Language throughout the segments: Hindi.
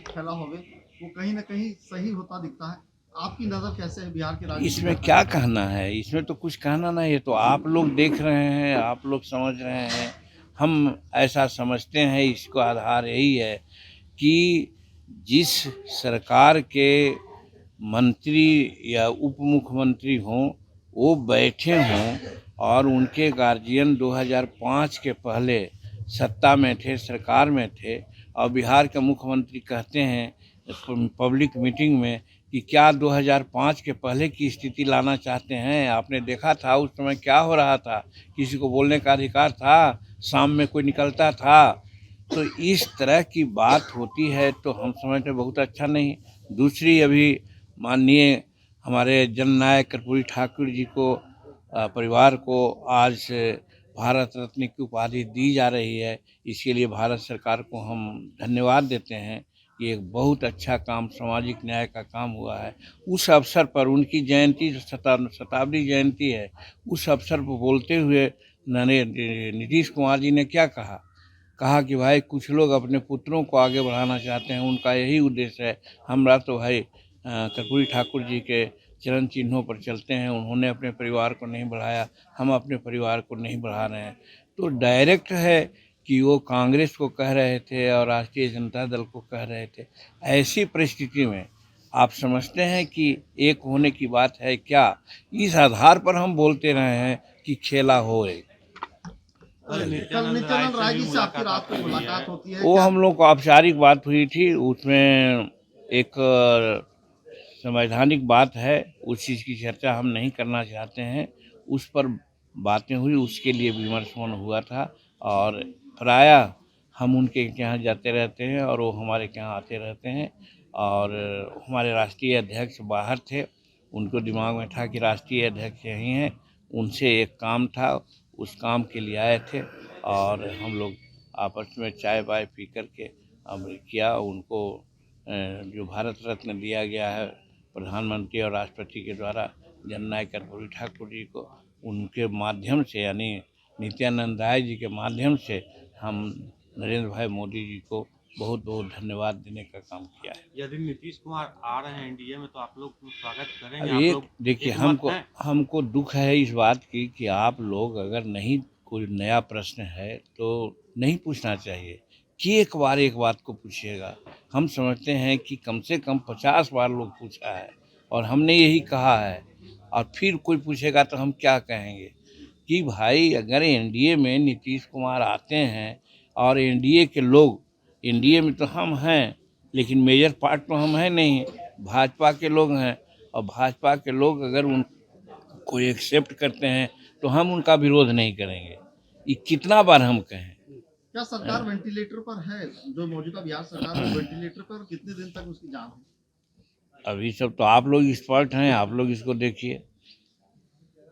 फैला होवे वो कहीं ना कहीं सही होता दिखता है। आपकी नज़र कैसे है बिहार के राजनीति इसमें क्या कहना है? इसमें तो कुछ कहना नहीं है। तो आप लोग देख रहे हैं, आप लोग समझ रहे हैं, हम ऐसा समझते हैं। इसको आधार यही है कि जिस सरकार के मंत्री या उप मुख्यमंत्री हों, वो बैठे हों और उनके गार्जियन 2005 के पहले सत्ता में थे, सरकार में थे, और बिहार के मुख्यमंत्री कहते हैं पब्लिक मीटिंग में कि क्या 2005 के पहले की स्थिति लाना चाहते हैं? आपने देखा था उस समय क्या हो रहा था। किसी को बोलने का अधिकार था? शाम में कोई निकलता था? तो इस तरह की बात होती है तो हम समझते बहुत अच्छा नहीं। दूसरी, अभी माननीय हमारे जननायक कर्पूरी ठाकुर जी को परिवार को आज से भारत रत्न की उपाधि दी जा रही है। इसके लिए भारत सरकार को हम धन्यवाद देते हैं। ये एक बहुत अच्छा काम, सामाजिक न्याय का काम हुआ है। उस अवसर पर उनकी जयंती, शताब्दी जयंती है, उस अवसर पर बोलते हुए नीतीश कुमार जी ने क्या कहा कि भाई कुछ लोग अपने पुत्रों को आगे बढ़ाना चाहते हैं, उनका यही उद्देश्य है। हमरा तो भाई कर्पूरी ठाकुर जी के चरण चिन्हों पर चलते हैं। उन्होंने अपने परिवार को नहीं बढ़ाया, हम अपने परिवार को नहीं बढ़ा रहे हैं। तो डायरेक्ट है कि वो कांग्रेस को कह रहे थे और राष्ट्रीय जनता दल को कह रहे थे। ऐसी परिस्थिति में आप समझते हैं कि एक होने की बात है क्या? इस आधार पर हम बोलते रहे हैं कि खेला होए। कल नित्यानंद राय जी से आपकी रात को मुलाकात होती है वो क्या? हम लोग को औपचारिक बात हुई थी। उसमें एक संवैधानिक बात है, उस चीज़ की चर्चा हम नहीं करना चाहते हैं। उस पर बातें हुई, उसके लिए विमर्श हुआ था। और प्रायः हम उनके यहाँ जाते रहते हैं और वो हमारे यहाँ आते रहते हैं। और हमारे राष्ट्रीय अध्यक्ष बाहर थे, उनको दिमाग में था कि राष्ट्रीय अध्यक्ष यहीं हैं, उनसे एक काम था, उस काम के लिए आए थे। और हम लोग आपस में चाय वाय पी करके हमने किया। उनको जो भारत रत्न दिया गया है प्रधानमंत्री और राष्ट्रपति के द्वारा जननायक कर्पूरी ठाकुर जी को, उनके माध्यम से यानी नित्यानंद राय जी के माध्यम से हम नरेंद्र भाई मोदी जी को बहुत बहुत धन्यवाद देने का काम किया है। यदि नीतीश कुमार आ रहे हैं एनडीए में तो आप लोग स्वागत करेंगे? अब आप एक लोग देखिए, एक मत हैं? हमको दुख है इस बात की कि आप लोग अगर नहीं, कोई नया प्रश्न है तो नहीं पूछना चाहिए कि एक बात को पूछिएगा। हम समझते हैं कि कम से कम 50 बार लोग पूछा है और हमने यही कहा है, और फिर कोई पूछेगा तो हम क्या कहेंगे कि भाई अगर एनडीए में नीतीश कुमार आते हैं और एनडीए के लोग, एनडीए में तो हम हैं लेकिन मेजर पार्ट तो हम हैं नहीं, भाजपा के लोग हैं, और भाजपा के लोग अगर उनको एक्सेप्ट करते हैं तो हम उनका विरोध नहीं करेंगे। ये कितना बार हम कहें? क्या सरकार वेंटिलेटर पर है? जो मौजूदा बिहार सरकार है वेंटिलेटर पर, कितने दिन तक उसकी जान है? अभी सब तो आप लोग एक्सपर्ट हैं, आप लोग इसको देखिए।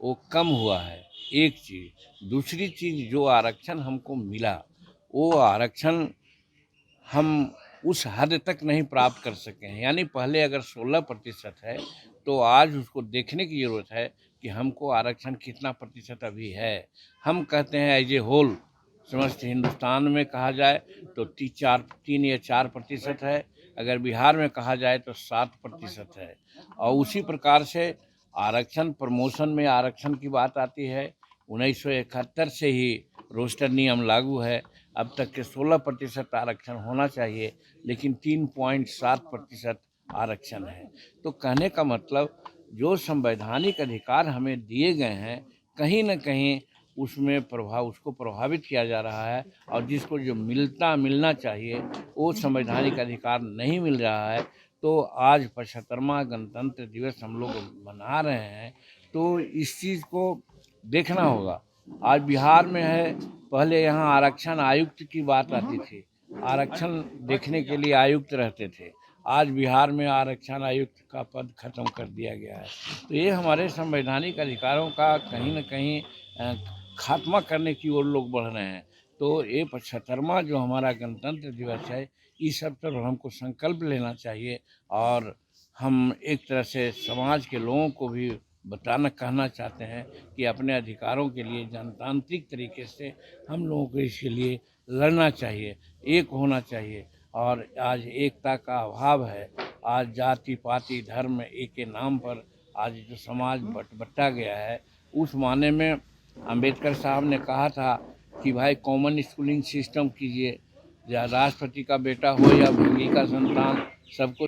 वो कम हुआ है, एक चीज़। दूसरी चीज़, जो आरक्षण हमको मिला वो आरक्षण हम उस हद तक नहीं प्राप्त कर सके हैं। यानी पहले अगर 16% है तो आज उसको देखने की ज़रूरत है कि हमको आरक्षण कितना प्रतिशत अभी है। हम कहते हैं एज ए होल समस्त हिंदुस्तान में कहा जाए तो 3 या 4% है, अगर बिहार में कहा जाए तो 7% है। और उसी प्रकार से आरक्षण प्रमोशन में आरक्षण की बात आती है। 1971 से ही रोस्टर नियम लागू है। अब तक के 16% आरक्षण होना चाहिए, लेकिन 3.7% आरक्षण है। तो कहने का मतलब जो संवैधानिक अधिकार हमें दिए गए हैं, कहीं न कहीं उसमें उसको प्रभावित किया जा रहा है, और जिसको जो मिलना चाहिए वो संवैधानिक अधिकार नहीं मिल रहा है। तो आज 75वां गणतंत्र दिवस हम लोग मना रहे हैं, तो इस चीज़ को देखना होगा। आज बिहार में है, पहले यहाँ आरक्षण आयुक्त की बात आती थी, आरक्षण देखने के लिए आयुक्त रहते थे। आज बिहार में आरक्षण आयुक्त का पद खत्म कर दिया गया है। तो ये हमारे संवैधानिक अधिकारों का कहीं न कहीं खात्मा करने की ओर लोग बढ़ रहे हैं। तो ये 75वां जो हमारा गणतंत्र दिवस है, इस अवसर पर हमको संकल्प लेना चाहिए, और हम एक तरह से समाज के लोगों को भी कहना चाहते हैं कि अपने अधिकारों के लिए जनतांत्रिक तरीके से हम लोगों को इसके लिए लड़ना चाहिए, एक होना चाहिए। और आज एकता का अभाव है। आज जाति पाति धर्म एक के नाम पर आज जो समाज बटा गया है, उस माने में अंबेडकर साहब ने कहा था कि भाई कॉमन स्कूलिंग सिस्टम कीजिए, या राष्ट्रपति का बेटा हो या भंगी का संतान, सबको